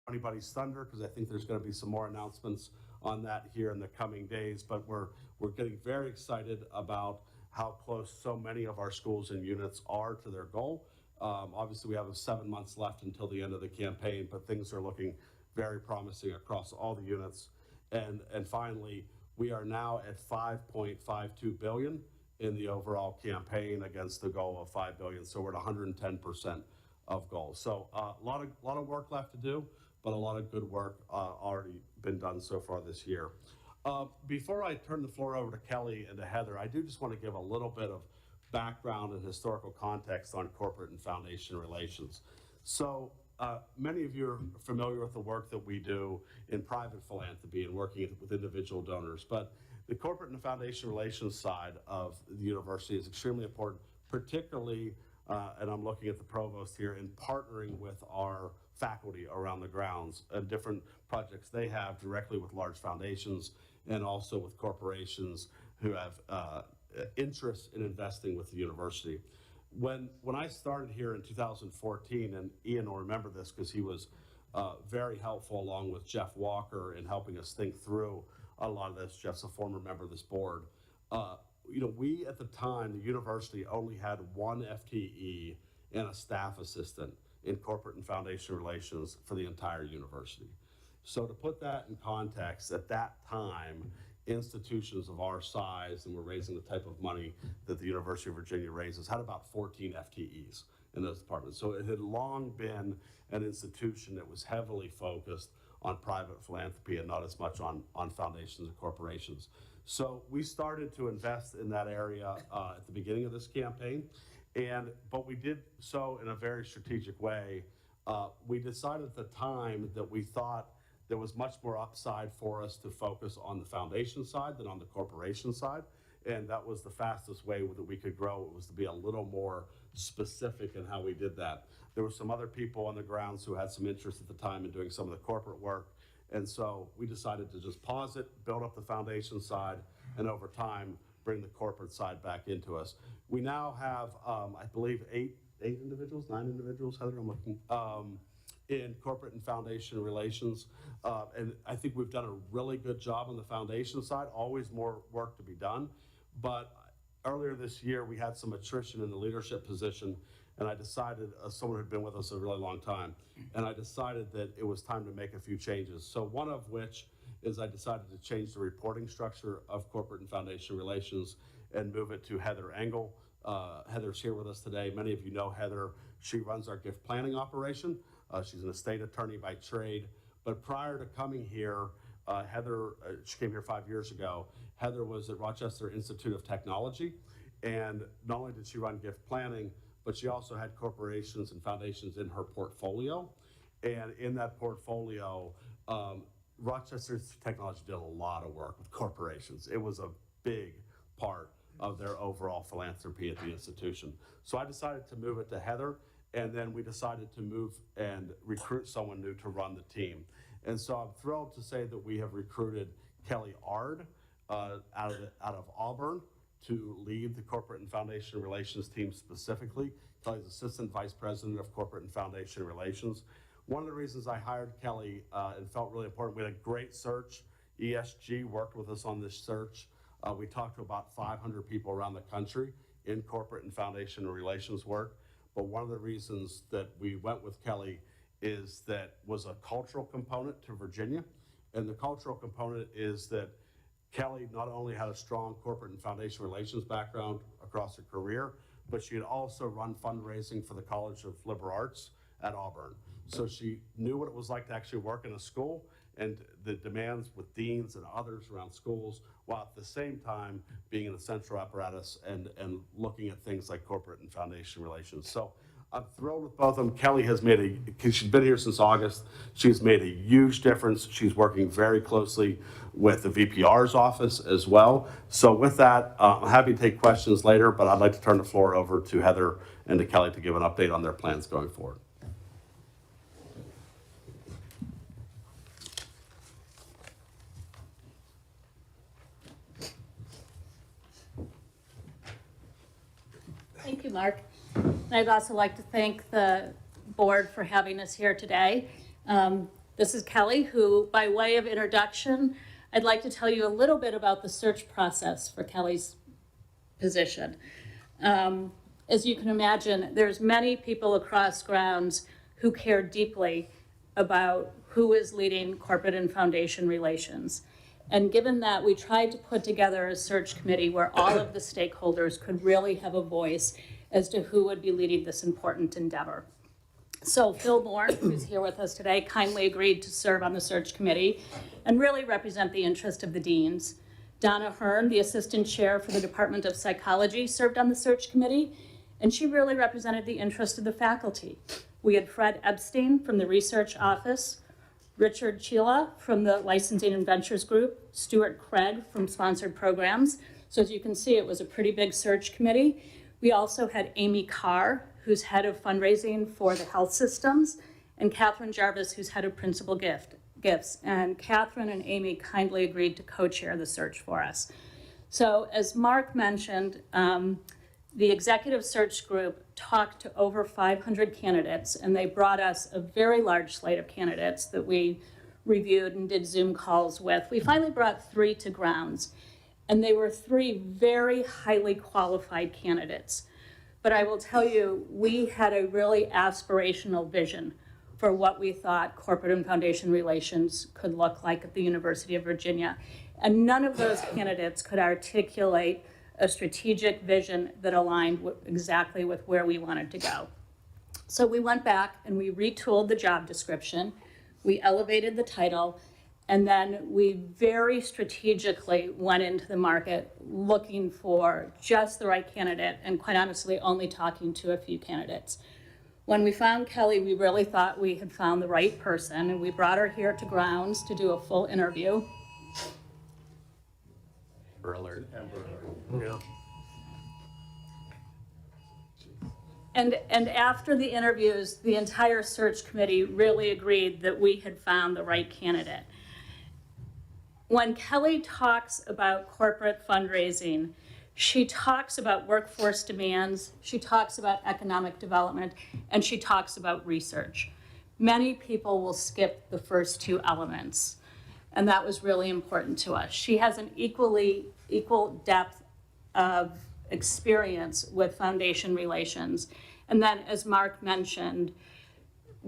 anybody's thunder, because I think there's going to be some more announcements on that here in the coming days, but we're getting very excited about how close so many of our schools and units are to their goal. Obviously, we have 7 months left until the end of the campaign, but things are looking very promising across all the units. And finally, we are now at 5.52 billion in the overall campaign against the goal of 5 billion. So we're at 110% of goal. So a lot of work left to do, but a lot of good work already been done so far this year. Before I turn the floor over to Kelly and to Heather, I do just want to give a little bit of background and historical context on corporate and foundation relations. So many of you are familiar with the work that we do in private philanthropy and working with individual donors, but the corporate and foundation relations side of the university is extremely important, particularly, and I'm looking at the provost here, in partnering with our faculty around the grounds and different projects they have directly with large foundations and also with corporations who have interest in investing with the university. When I started here in 2014, and Ian will remember this because he was very helpful along with Jeff Walker in helping us think through a lot of this. Jeff's a former member of this board. We at the time, the university only had one FTE and a staff assistant in corporate and foundation relations for the entire university. So to put that in context, at that time, institutions of our size, and we're raising the type of money that the University of Virginia raises, had about 14 FTEs in those departments. So it had long been an institution that was heavily focused on private philanthropy and not as much on foundations and corporations. So we started to invest in that area at the beginning of this campaign, but we did so in a very strategic way. We decided at the time that we thought there was much more upside for us to focus on the foundation side than on the corporation side. And that was the fastest way that we could grow. It was to be a little more specific in how we did that. There were some other people on the grounds who had some interest at the time in doing some of the corporate work. And so we decided to just pause it, build up the foundation side, and over time, bring the corporate side back into us. We now have, I believe, nine individuals, Heather, I'm looking, in corporate and foundation relations. And I think we've done a really good job on the foundation side, always more work to be done. But earlier this year, we had some attrition in the leadership position, and I decided, someone who'd been with us a really long time, and I decided that it was time to make a few changes. So one of which is I decided to change the reporting structure of corporate and foundation relations and move it to Heather Engel. Heather's here with us today. Many of you know Heather. She runs our gift planning operation. She's an estate attorney by trade. But prior to coming here, Heather, she came here 5 years ago. Heather was at Rochester Institute of Technology. And not only did she run gift planning, but she also had corporations and foundations in her portfolio. And in that portfolio, Rochester Technology did a lot of work with corporations. It was a big part of their overall philanthropy at the institution. So I decided to move it to Heather, and then we decided to move and recruit someone new to run the team. And so I'm thrilled to say that we have recruited Kelly Ard out of Auburn to lead the corporate and foundation relations team specifically. Kelly's Assistant Vice President of Corporate and Foundation Relations. One of the reasons I hired Kelly and felt really important, we had a great search. ESG worked with us on this search. We talked to about 500 people around the country in corporate and foundation relations work. But one of the reasons that we went with Kelly is that was a cultural component to Virginia. And the cultural component is that Kelly not only had a strong corporate and foundation relations background across her career, but she had also run fundraising for the College of Liberal Arts at Auburn. So she knew what it was like to actually work in a school and the demands with deans and others around schools, while at the same time being in the central apparatus and looking at things like corporate and foundation relations. So I'm thrilled with both of them. Kelly has she's been here since August. She's made a huge difference. She's working very closely with the VPR's office as well. So with that, I'm happy to take questions later, but I'd like to turn the floor over to Heather and to Kelly to give an update on their plans going forward. Thank you, Mark. And I'd also like to thank the board for having us here today. This is Kelly, who, by way of introduction, I'd like to tell you a little bit about the search process for Kelly's position. As you can imagine, there's many people across grounds who care deeply about who is leading corporate and foundation relations. And given that, we tried to put together a search committee where all of the stakeholders could really have a voice as to who would be leading this important endeavor. So Phil Bourne, who's here with us today, kindly agreed to serve on the search committee and really represent the interest of the deans. Donna Hearn, the assistant chair for the Department of Psychology, served on the search committee, and she really represented the interest of the faculty. We had Fred Epstein from the research office, Richard Chila from the Licensing and Ventures Group, Stuart Craig from Sponsored Programs. So as you can see, it was a pretty big search committee. We also had Amy Carr, who's head of fundraising for the health systems, and Catherine Jarvis, who's head of principal gifts. And Catherine and Amy kindly agreed to co-chair the search for us. So as Mark mentioned, the executive search group talked to over 500 candidates, and they brought us a very large slate of candidates that we reviewed and did Zoom calls with. We finally brought 3 to grounds, and they were 3 very highly qualified candidates. But I will tell you, we had a really aspirational vision for what we thought corporate and foundation relations could look like at the University of Virginia. And none of those candidates could articulate a strategic vision that aligned exactly with where we wanted to go. So we went back and we retooled the job description, we elevated the title, and then we very strategically went into the market looking for just the right candidate, and quite honestly, only talking to a few candidates. When we found Kelly, we really thought we had found the right person, and we brought her here to grounds to do a full interview. Alert. Yeah. And after the interviews, the entire search committee really agreed that we had found the right candidate. When Kelly talks about corporate fundraising, she talks about workforce demands, she talks about economic development, and she talks about research. Many people will skip the first 2 elements, and that was really important to us. She has an equal depth of experience with foundation relations. And then, as Mark mentioned,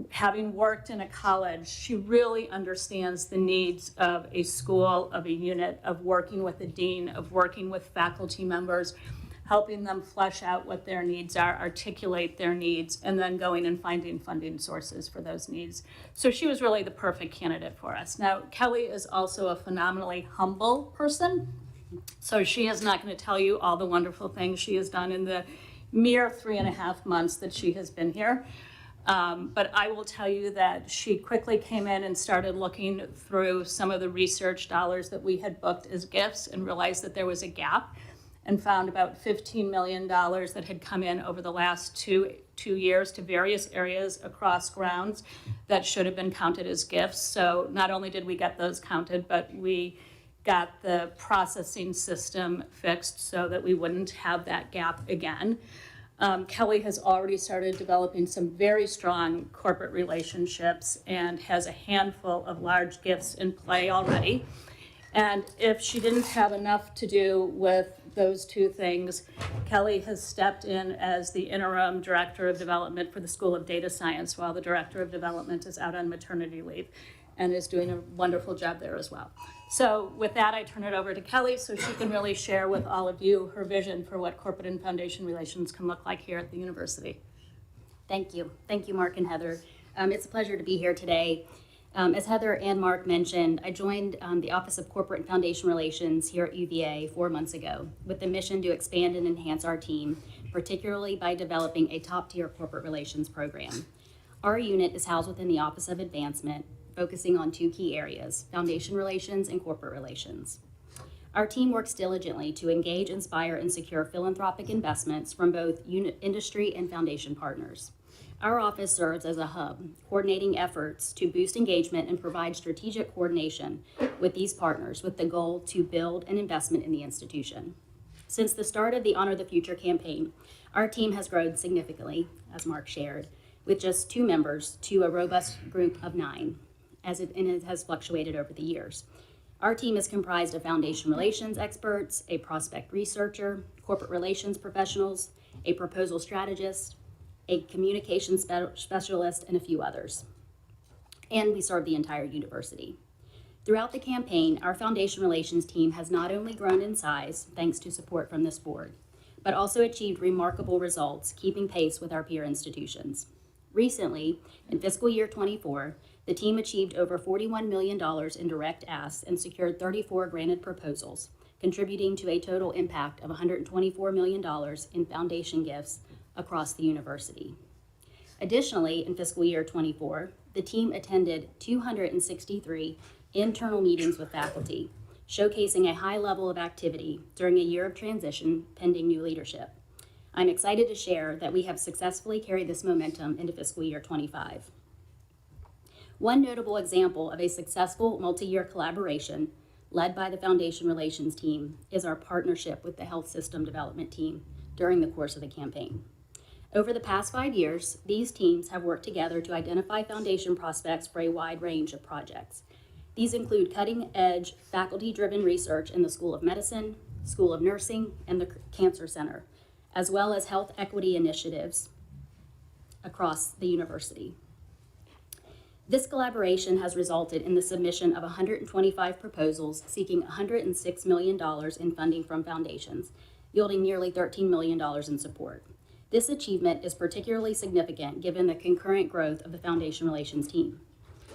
having worked in a college, she really understands the needs of a school, of a unit, of working with a dean, of working with faculty members, helping them flesh out what their needs are, articulate their needs, and then going and finding funding sources for those needs. So she was really the perfect candidate for us. Now, Kelly is also a phenomenally humble person, so she is not going to tell you all the wonderful things she has done in the mere 3.5 months that she has been here. But I will tell you that she quickly came in and started looking through some of the research dollars that we had booked as gifts and realized that there was a gap, and found about $15 million that had come in over the last two years to various areas across grounds that should have been counted as gifts. So not only did we get those counted, but we got the processing system fixed so that we wouldn't have that gap again. Kelly has already started developing some very strong corporate relationships and has a handful of large gifts in play already. And if she didn't have enough to do with those 2 things, Kelly has stepped in as the interim director of development for the School of Data Science while the director of development is out on maternity leave, and is doing a wonderful job there as well. So with that, I turn it over to Kelly so she can really share with all of you her vision for what corporate and foundation relations can look like here at the university. Thank you. Thank you, Mark and Heather. It's a pleasure to be here today. As Heather and Mark mentioned, I joined the Office of Corporate and Foundation Relations here at UVA 4 months ago with the mission to expand and enhance our team, particularly by developing a top-tier corporate relations program. Our unit is housed within the Office of Advancement, focusing on 2 key areas: foundation relations and corporate relations. Our team works diligently to engage, inspire, and secure philanthropic investments from both industry and foundation partners. Our office serves as a hub, coordinating efforts to boost engagement and provide strategic coordination with these partners with the goal to build an investment in the institution. Since the start of the Honor the Future campaign, our team has grown significantly, as Mark shared, with just 2 members to a robust group of 9. and it has fluctuated over the years. Our team is comprised of foundation relations experts, a prospect researcher, corporate relations professionals, a proposal strategist, a communication specialist, and a few others. And we serve the entire university. Throughout the campaign, our foundation relations team has not only grown in size, thanks to support from this board, but also achieved remarkable results, keeping pace with our peer institutions. Recently, in fiscal year 24, the team achieved over $41 million in direct asks and secured 34 granted proposals, contributing to a total impact of $124 million in foundation gifts across the university. Additionally, in fiscal year 24, the team attended 263 internal meetings with faculty, showcasing a high level of activity during a year of transition pending new leadership. I'm excited to share that we have successfully carried this momentum into fiscal year 25. One notable example of a successful multi-year collaboration led by the Foundation Relations team is our partnership with the Health System Development team during the course of the campaign. Over the past 5 years, these teams have worked together to identify foundation prospects for a wide range of projects. These include cutting-edge, faculty-driven research in the School of Medicine, School of Nursing, and the Cancer Center, as well as health equity initiatives across the university. This collaboration has resulted in the submission of 125 proposals seeking $106 million in funding from foundations, yielding nearly $13 million in support. This achievement is particularly significant given the concurrent growth of the Foundation Relations team.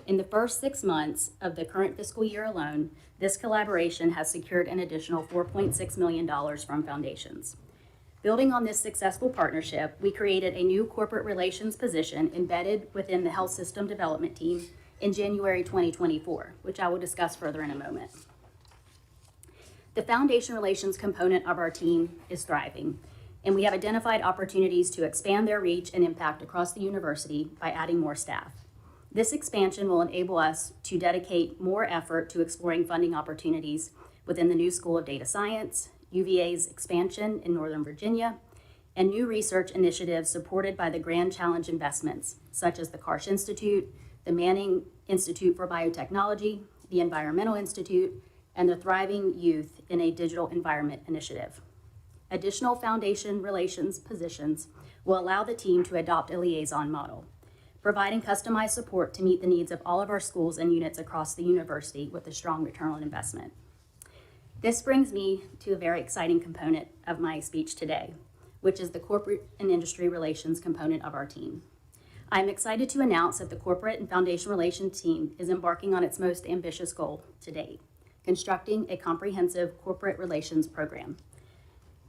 In the first 6 months of the current fiscal year alone, this collaboration has secured an additional $4.6 million from foundations. Building on this successful partnership, we created a new corporate relations position embedded within the Health System Development team in January 2024, which I will discuss further in a moment. The foundation relations component of our team is thriving, and we have identified opportunities to expand their reach and impact across the university by adding more staff. This expansion will enable us to dedicate more effort to exploring funding opportunities within the new School of Data Science, UVA's expansion in Northern Virginia, and new research initiatives supported by the Grand Challenge investments, such as the Karsh Institute, the Manning Institute for Biotechnology, the Environmental Institute, and the Thriving Youth in a Digital Environment initiative. Additional foundation relations positions will allow the team to adopt a liaison model, providing customized support to meet the needs of all of our schools and units across the university with a strong return on investment. This brings me to a very exciting component of my speech today, which is the corporate and industry relations component of our team. I'm excited to announce that the corporate and foundation relations team is embarking on its most ambitious goal to date, constructing a comprehensive corporate relations program.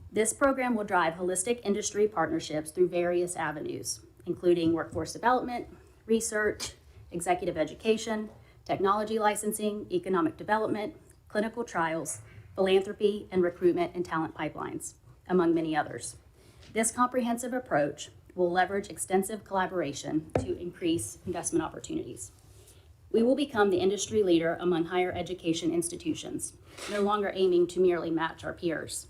This program will drive holistic industry partnerships through various avenues, including workforce development, research, executive education, technology licensing, economic development, clinical trials, philanthropy, and recruitment and talent pipelines, among many others. This comprehensive approach will leverage extensive collaboration to increase investment opportunities. We will become the industry leader among higher education institutions, no longer aiming to merely match our peers.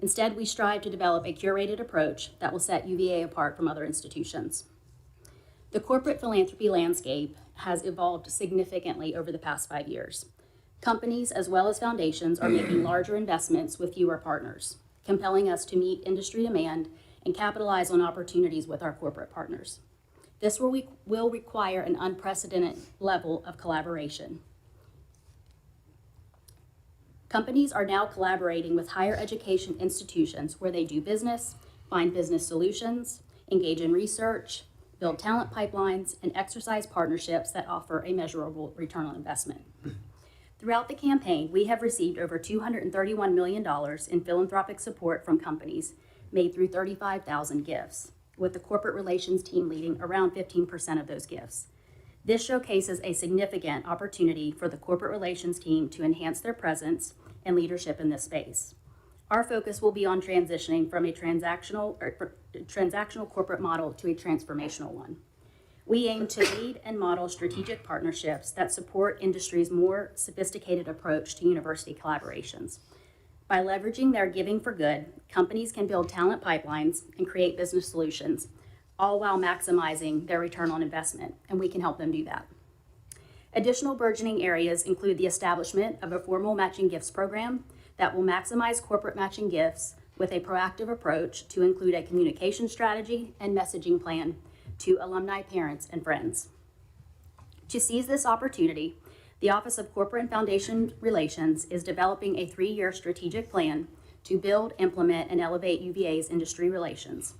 Instead, we strive to develop a curated approach that will set UVA apart from other institutions. The corporate philanthropy landscape has evolved significantly over the past 5 years. Companies, as well as foundations, are making larger investments with fewer partners, compelling us to meet industry demand and capitalize on opportunities with our corporate partners. This will require an unprecedented level of collaboration. Companies are now collaborating with higher education institutions where they do business, find business solutions, engage in research, build talent pipelines, and exercise partnerships that offer a measurable return on investment. Throughout the campaign, we have received over $231 million in philanthropic support from companies made through 35,000 gifts, with the corporate relations team leading around 15% of those gifts. This showcases a significant opportunity for the corporate relations team to enhance their presence and leadership in this space. Our focus will be on transitioning from a transactional corporate model to a transformational one. We aim to lead and model strategic partnerships that support industry's more sophisticated approach to university collaborations. By leveraging their giving for good, companies can build talent pipelines and create business solutions, all while maximizing their return on investment, and we can help them do that. Additional burgeoning areas include the establishment of a formal matching gifts program that will maximize corporate matching gifts with a proactive approach to include a communication strategy and messaging plan to alumni, parents, and friends. To seize this opportunity, the Office of Corporate and Foundation Relations is developing a 3-year strategic plan to build, implement, and elevate UVA's industry relations.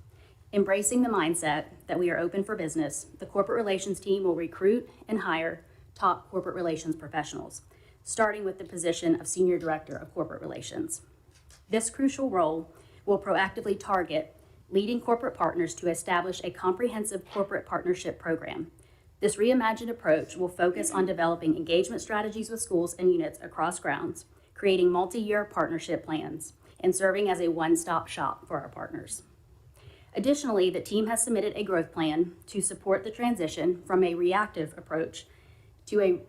Embracing the mindset that we are open for business, the corporate relations team will recruit and hire top corporate relations professionals, starting with the position of Senior Director of Corporate Relations. This crucial role will proactively target leading corporate partners to establish a comprehensive corporate partnership program. This reimagined approach will focus on developing engagement strategies with schools and units across grounds, creating multi-year partnership plans, and serving as a one-stop shop for our partners. Additionally, the team has submitted a growth plan to support the transition from a reactive approach to a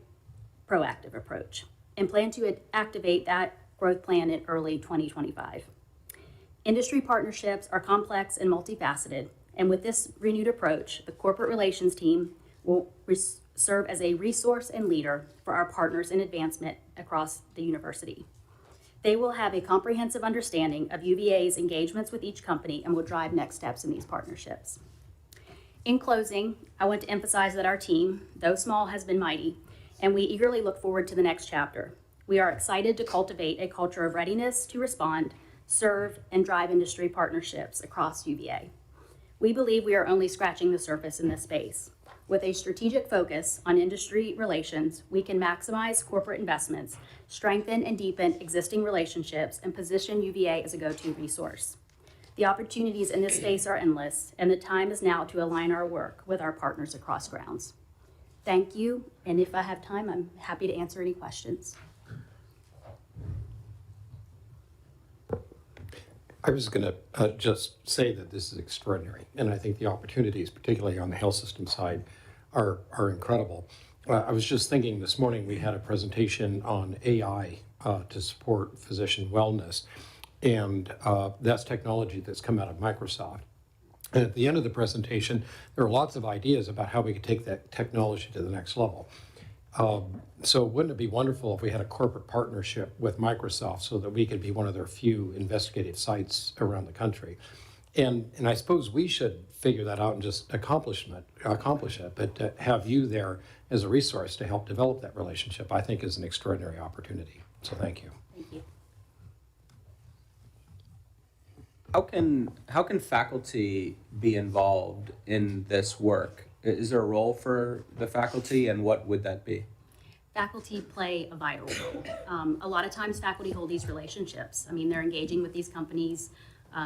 proactive approach, and plan to activate that growth plan in early 2025. Industry partnerships are complex and multifaceted, and with this renewed approach, the corporate relations team will serve as a resource and leader for our partners in advancement across the university. They will have a comprehensive understanding of UVA's engagements with each company and will drive next steps in these partnerships. In closing, I want to emphasize that our team, though small, has been mighty, and we eagerly look forward to the next chapter. We are excited to cultivate a culture of readiness to respond, serve, and drive industry partnerships across UVA. We believe we are only scratching the surface in this space. With a strategic focus on industry relations, we can maximize corporate investments, strengthen and deepen existing relationships, and position UVA as a go-to resource. The opportunities in this space are endless, and the time is now to align our work with our partners across grounds. Thank you, and if I have time, I'm happy to answer any questions. I was going to just say that this is extraordinary, and I think the opportunities, particularly on the health system side, are incredible. I was just thinking this morning we had a presentation on AI to support physician wellness, and that's technology that's come out of Microsoft. And at the end of the presentation, there are lots of ideas about how we could take that technology to the next level. So wouldn't it be wonderful if we had a corporate partnership with Microsoft so that we could be one of their few investigative sites around the country? And I suppose we should figure that out and just accomplish it, but to have you there as a resource to help develop that relationship, I think is an extraordinary opportunity. So thank you. Thank you. How can faculty be involved in this work? Is there a role for the faculty, and what would that be? Faculty play a vital role. A lot of times faculty hold these relationships. I mean, they're engaging with these companies,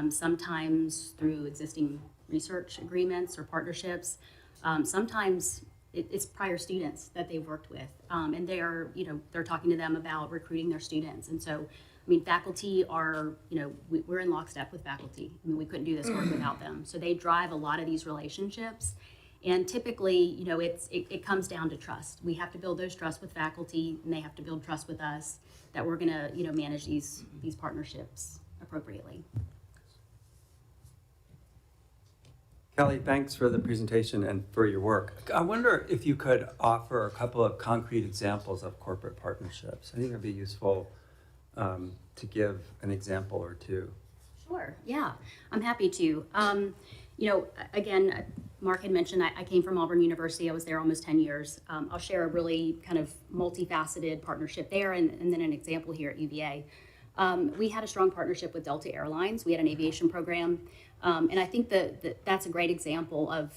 sometimes through existing research agreements or partnerships. Sometimes it's prior students that they've worked with, and they're talking to them about recruiting their students. And so, I mean, faculty are, we're in lockstep with faculty. I mean, we couldn't do this work without them. So they drive a lot of these relationships. And typically, it comes down to trust. We have to build those trust with faculty, and they have to build trust with us that we're gonna, manage these partnerships appropriately. Kelly, thanks for the presentation and for your work. I wonder if you could offer a couple of concrete examples of corporate partnerships. I think it'd be useful to give an example or two. Sure, yeah, I'm happy to. Again, Mark had mentioned I came from Auburn University. I was there almost 10 years. I'll share a really kind of multifaceted partnership there and then an example here at UVA. We had a strong partnership with Delta Airlines. We had an aviation program. And I think that's a great example of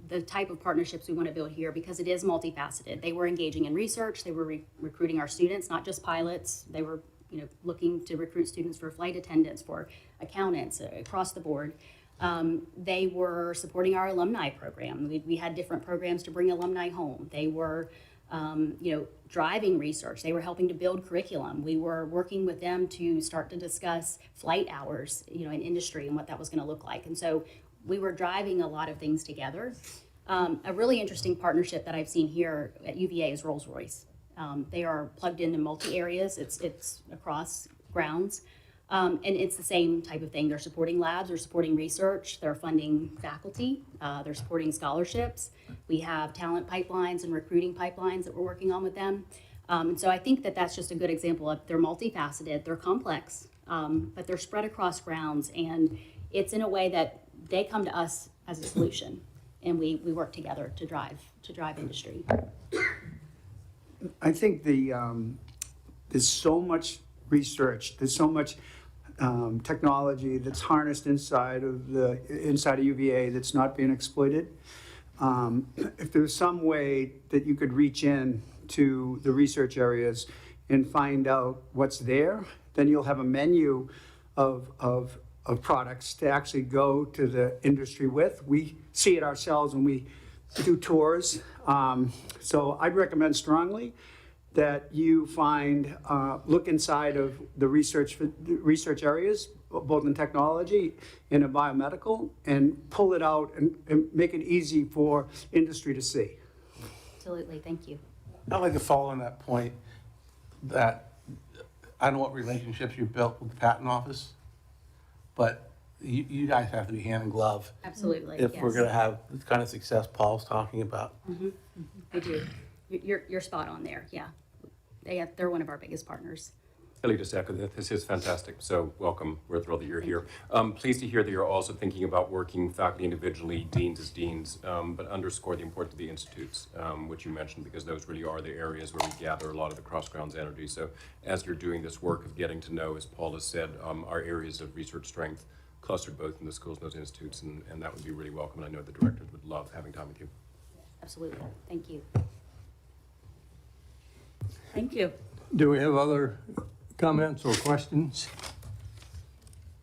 the type of partnerships we want to build here because it is multifaceted. They were engaging in research. They were recruiting our students, not just pilots. They were looking to recruit students for flight attendants, for accountants, across the board. They were supporting our alumni program. We had different programs to bring alumni home. They were, driving research. They were helping to build curriculum. We were working with them to start to discuss flight hours, in industry and what that was going to look like. And so we were driving a lot of things together. A really interesting partnership that I've seen here at UVA is Rolls-Royce. They are plugged into multi areas. It's across grounds. And it's the same type of thing. They're supporting labs, they're supporting research, they're funding faculty, they're supporting scholarships. We have talent pipelines and recruiting pipelines that we're working on with them. And so I think that that's just a good example of they're multifaceted, they're complex, but they're spread across grounds, and it's in a way that they come to us as a solution, and we work together to drive industry. I think there's so much research, there's so much technology that's harnessed inside of UVA that's not being exploited. If there's some way that you could reach in to the research areas and find out what's there, then you'll have a menu of products to actually go to the industry with. We see it ourselves when we do tours. So I'd recommend strongly that you look inside of the research areas, both in technology and in biomedical, and pull it out and make it easy for industry to see. Absolutely, thank you. I'd like to follow on that point that I don't know what relationships you built with the patent office, but you guys have to be hand in glove Absolutely, if we're yes. going to have the kind of success Paul's talking about. I do. You're spot on there, yeah. They're one of our biggest partners. Kelly, just echo that this is fantastic. So welcome. We're thrilled that you're here. Pleased to hear that you're also thinking about working faculty individually, deans as deans, but underscore the importance of the institutes, which you mentioned, because those really are the areas where we gather a lot of the cross-grounds energy. So as you're doing this work of getting to know, as Paul has said, our areas of research strength clustered both in the schools and those institutes, and that would be really welcome. And I know the directors would love having time with you. Absolutely, thank you. Thank you. Do we have other comments or questions?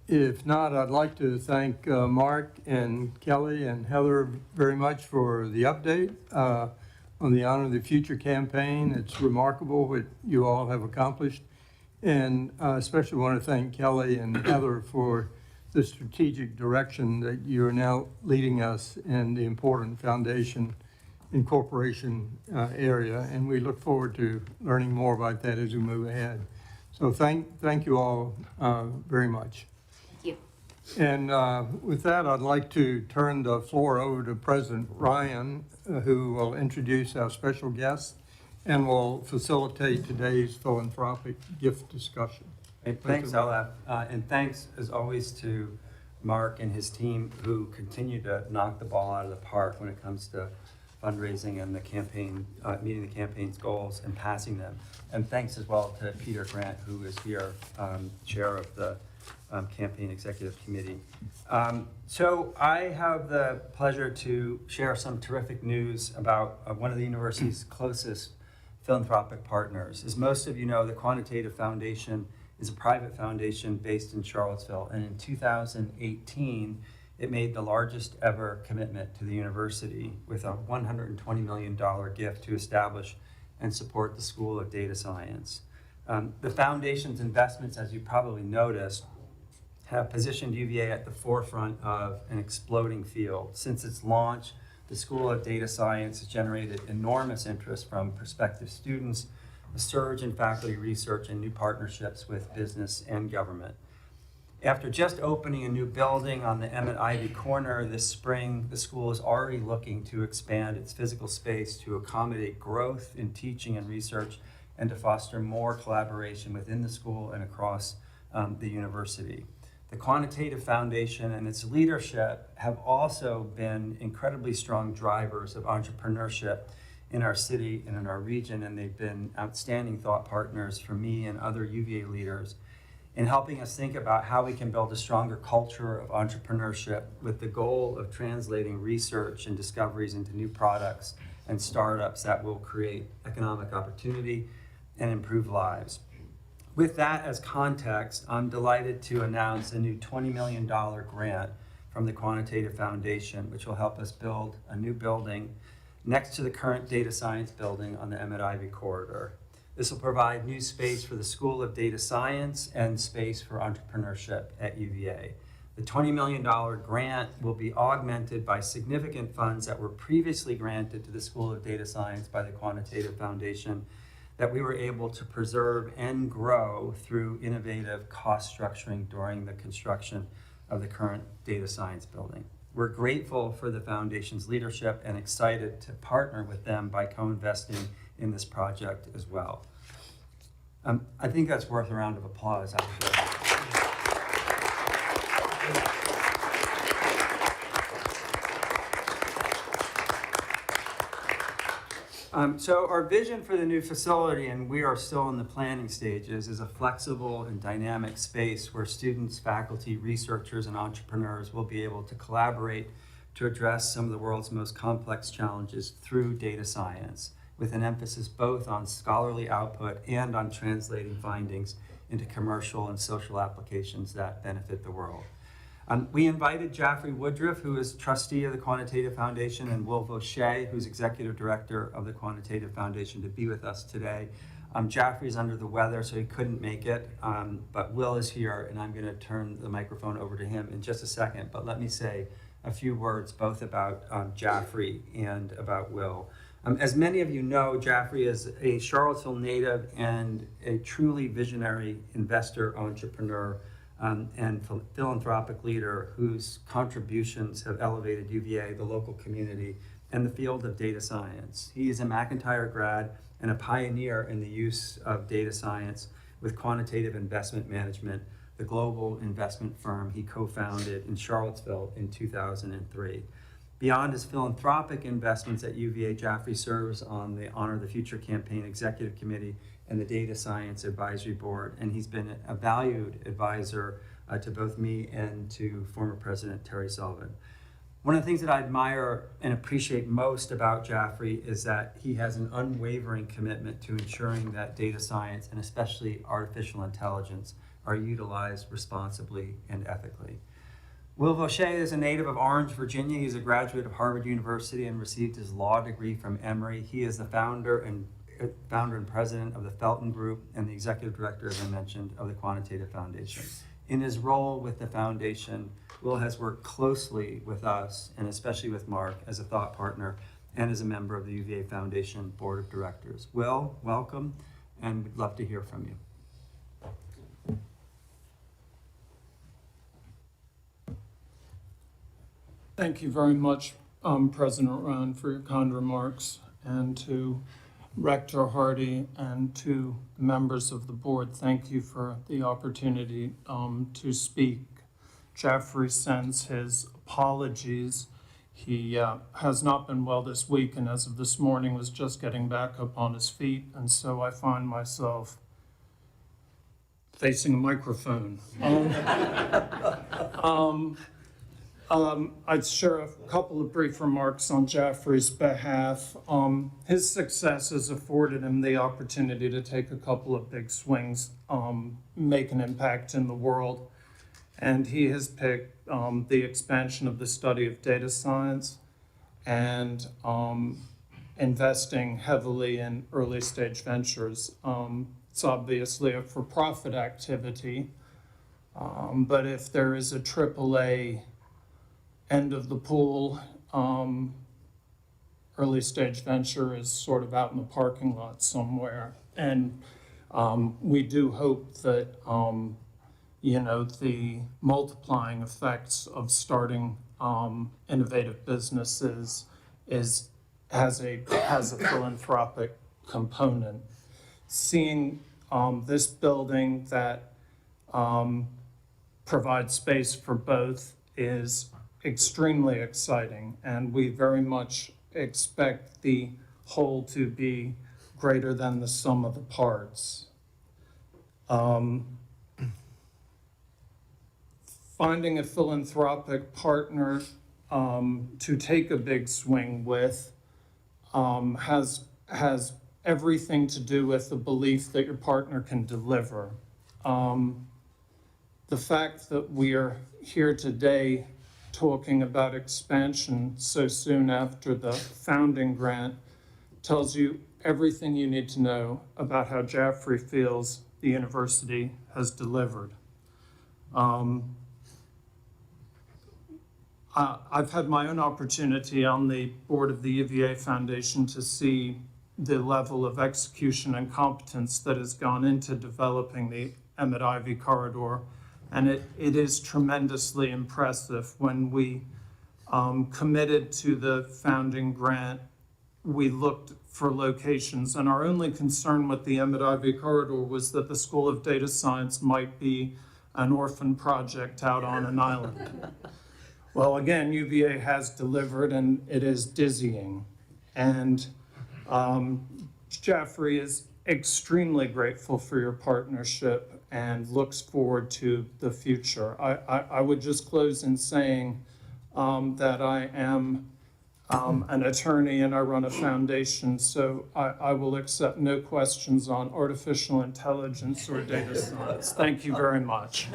If not, I'd like to thank Mark and Kelly and Heather very much for the update on the Honor the Future campaign. It's remarkable what you all have accomplished. And especially want to thank Kelly and Heather for the strategic direction that you're now leading us in the important foundation incorporation area, and we look forward to learning more about that as we move ahead. So thank you all very much. Thank you. And with that, I'd like to turn the floor over to President Ryan, who will introduce our special guest and will facilitate today's philanthropic gift discussion. Hey, thanks, Olaf. And thanks, as always, to Mark and his team who continue to knock the ball out of the park when it comes to fundraising and the campaign, meeting the campaign's goals and passing them. And thanks as well to Peter Grant, who is here, chair of the campaign executive committee. So I have the pleasure to share some terrific news about one of the university's closest philanthropic partners. As most of you know, the Quantitative Foundation is a private foundation based in Charlottesville, and in 2018, it made the largest ever commitment to the university with a $120 million gift to establish and support the School of Data Science. The foundation's investments, as you probably noticed, have positioned UVA at the forefront of an exploding field. Since its launch, the School of Data Science has generated enormous interest from prospective students, a surge in faculty research, and new partnerships with business and government. After just opening a new building on the Emmett Ivy corner this spring, the school is already looking to expand its physical space to accommodate growth in teaching and research and to foster more collaboration within the school and across the university. The Quantitative Foundation and its leadership have also been incredibly strong drivers of entrepreneurship in our city and in our region, and they've been outstanding thought partners for me and other UVA leaders in helping us think about how we can build a stronger culture of entrepreneurship with the goal of translating research and discoveries into new products and startups that will create economic opportunity and improve lives. With that as context, I'm delighted to announce a new $20 million grant from the Quantitative Foundation, which will help us build a new building next to the current data science building on the Emmett Ivy corridor. This will provide new space for the School of Data Science and space for entrepreneurship at UVA. The $20 million grant will be augmented by significant funds that were previously granted to the School of Data Science by the Quantitative Foundation that we were able to preserve and grow through innovative cost structuring during the construction of the current data science building. We're grateful for the foundation's leadership and excited to partner with them by co-investing in this project as well. I think that's worth a round of applause, actually. So our vision for the new facility, and we are still in the planning stages, is a flexible and dynamic space where students, faculty, researchers, and entrepreneurs will be able to collaborate to address some of the world's most complex challenges through data science, with an emphasis both on scholarly output and on translating findings into commercial and social applications that benefit the world. We invited Jaffrey Woodruff, who is trustee of the Quantitative Foundation, and Will Vaucher, who's executive director of the Quantitative Foundation, to be with us today. Jaffrey's under the weather, so he couldn't make it, but Will is here, and I'm going to turn the microphone over to him in just a second. But let me say a few words both about Jaffrey and about Will. As many of you know, Jaffrey is a Charlottesville native and a truly visionary investor, entrepreneur, and philanthropic leader whose contributions have elevated UVA, the local community, and the field of data science. He is a McIntyre grad and a pioneer in the use of data science with Quantitative Investment Management, the global investment firm he co-founded in Charlottesville in 2003. Beyond his philanthropic investments at UVA, Jaffrey serves on the Honor the Future Campaign Executive Committee and the Data Science Advisory Board, and he's been a valued advisor to both me and to former President Terry Sullivan. One of the things that I admire and appreciate most about Jaffrey is that he has an unwavering commitment to ensuring that data science, and especially artificial intelligence, are utilized responsibly and ethically. Will Vaucher is a native of Orange, Virginia. He's a graduate of Harvard University and received his law degree from Emory. He is the founder and president of the Felton Group and the executive director, as I mentioned, of the Quantitative Foundation. In his role with the foundation, Will has worked closely with us, and especially with Mark, as a thought partner and as a member of the UVA Foundation Board of Directors. Will, welcome, and we'd love to hear from you. Thank you very much, President Rowan, for your kind remarks, and to Rector Hardy and to members of the board. Thank you for the opportunity to speak. Jaffrey sends his apologies. He has not been well this week, and as of this morning was just getting back up on his feet, and so I find myself facing a microphone. I'd share a couple of brief remarks on Jaffrey's behalf. His success has afforded him the opportunity to take a couple of big swings, make an impact in the world. And he has picked the expansion of the study of data science and investing heavily in early stage ventures. It's obviously a for-profit activity, but if there is a AAA end of the pool, early stage venture is sort of out in the parking lot somewhere. And we do hope that, the multiplying effects of starting innovative businesses has a philanthropic component. Seeing this building that provides space for both is extremely exciting, and we very much expect the whole to be greater than the sum of the parts. Finding a philanthropic partner to take a big swing with has everything to do with the belief that your partner can deliver. The fact that we are here today talking about expansion so soon after the founding grant tells you everything you need to know about how Jaffrey feels the university has delivered. I've had my own opportunity on the board of the UVA Foundation to see the level of execution and competence that has gone into developing the Emmett Ivy corridor. And it is tremendously impressive. When we committed to the founding grant, we looked for locations, and our only concern with the Emmett Ivy corridor was that the School of Data Science might be an orphan project out on an island. Well, again, UVA has delivered, and it is dizzying. And Jeffrey is extremely grateful for your partnership and looks forward to the future. I would just close in saying that I am an attorney and I run a foundation, so I will accept no questions on artificial intelligence or data science. Thank you very much.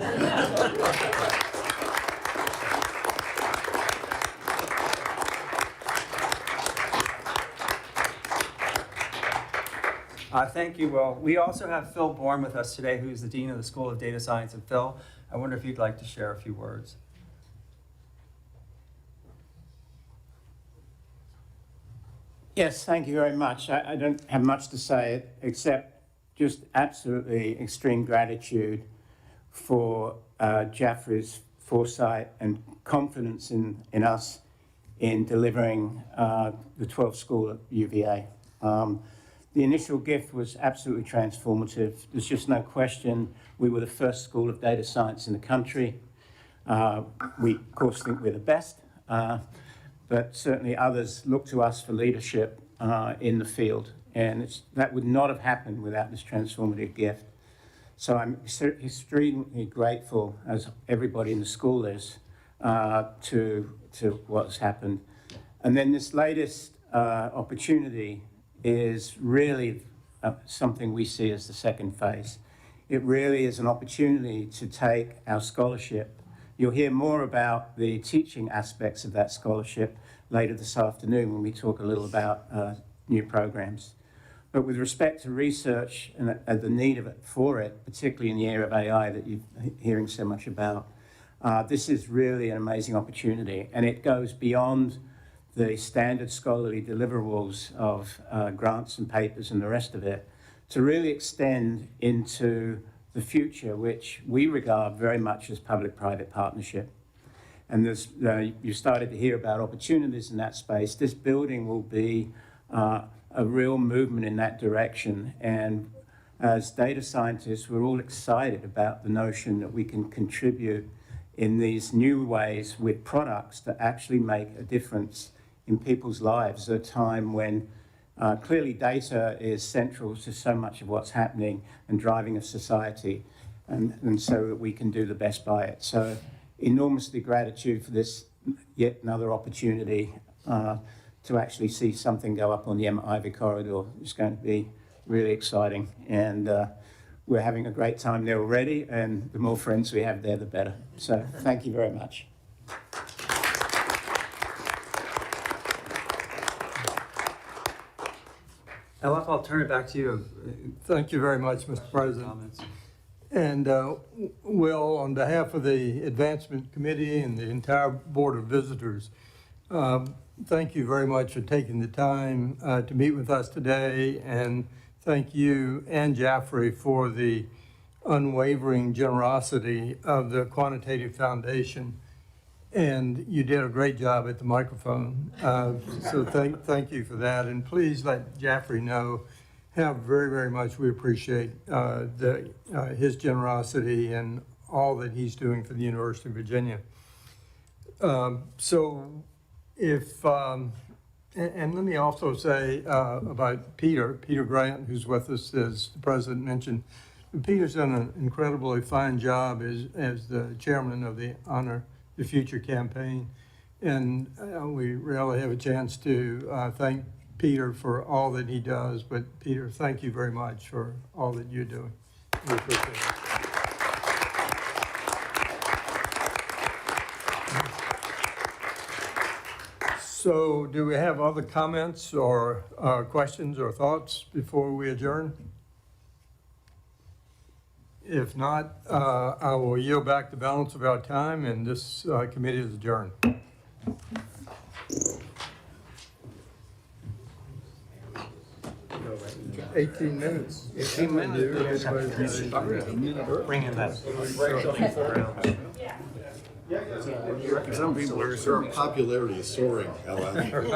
Thank you, Will. We also have Phil Bourne with us today, who's the Dean of the School of Data Science. And Phil, I wonder if you'd like to share a few words. Yes, thank you very much. I don't have much to say except just absolutely extreme gratitude for Jaffrey's foresight and confidence in us in delivering the 12th school at UVA. The initial gift was absolutely transformative. There's just no question we were the first school of data science in the country. We, of course, think we're the best, but certainly others look to us for leadership in the field. And that would not have happened without this transformative gift. So I'm extremely grateful, as everybody in the school is, to what's happened. And then this latest opportunity is really something we see as the second phase. It really is an opportunity to take our scholarship. You'll hear more about the teaching aspects of that scholarship later this afternoon when we talk a little about new programs. But with respect to research and the need for it, particularly in the area of AI that you're hearing so much about, this is really an amazing opportunity, and it goes beyond the standard scholarly deliverables of grants and papers and the rest of it, to really extend into the future, which we regard very much as public-private partnership. And there's, you started to hear about opportunities in that space. This building will be a real movement in that direction. And as data scientists, we're all excited about the notion that we can contribute in these new ways with products that actually make a difference in people's lives at a time when clearly data is central to so much of what's happening and driving a society, and so that we can do the best by it. So enormously gratitude for this yet another opportunity to actually see something go up on the Emmett Ivy corridor. It's going to be really exciting, and we're having a great time there already, and the more friends we have there, the better. So thank you very much. Elif, I'll turn it back to you. Thank you very much, Mr. President. Comments. And Will, on behalf of the Advancement Committee and the entire Board of Visitors, thank you very much for taking the time to meet with us today, and thank you and Jaffrey for the unwavering generosity of the Quantitative Foundation. And you did a great job at the microphone, so thank you for that. And please let Jaffrey know how very, very much we appreciate his generosity and all that he's doing for the University of Virginia. So if, and let me also say about Peter Grant, who's with us, as the President mentioned. Peter's done an incredibly fine job as the chairman of the Honor the Future campaign. And we rarely have a chance to thank Peter for all that he does, but Peter, thank you very much for all that you're doing. We appreciate it. So do we have other comments or questions or thoughts before we adjourn? If not, I will yield back the balance of our time, and this committee is adjourned. 18 minutes. 18 minutes. Bringing that. Some people are. Popularity is soaring, Ellen.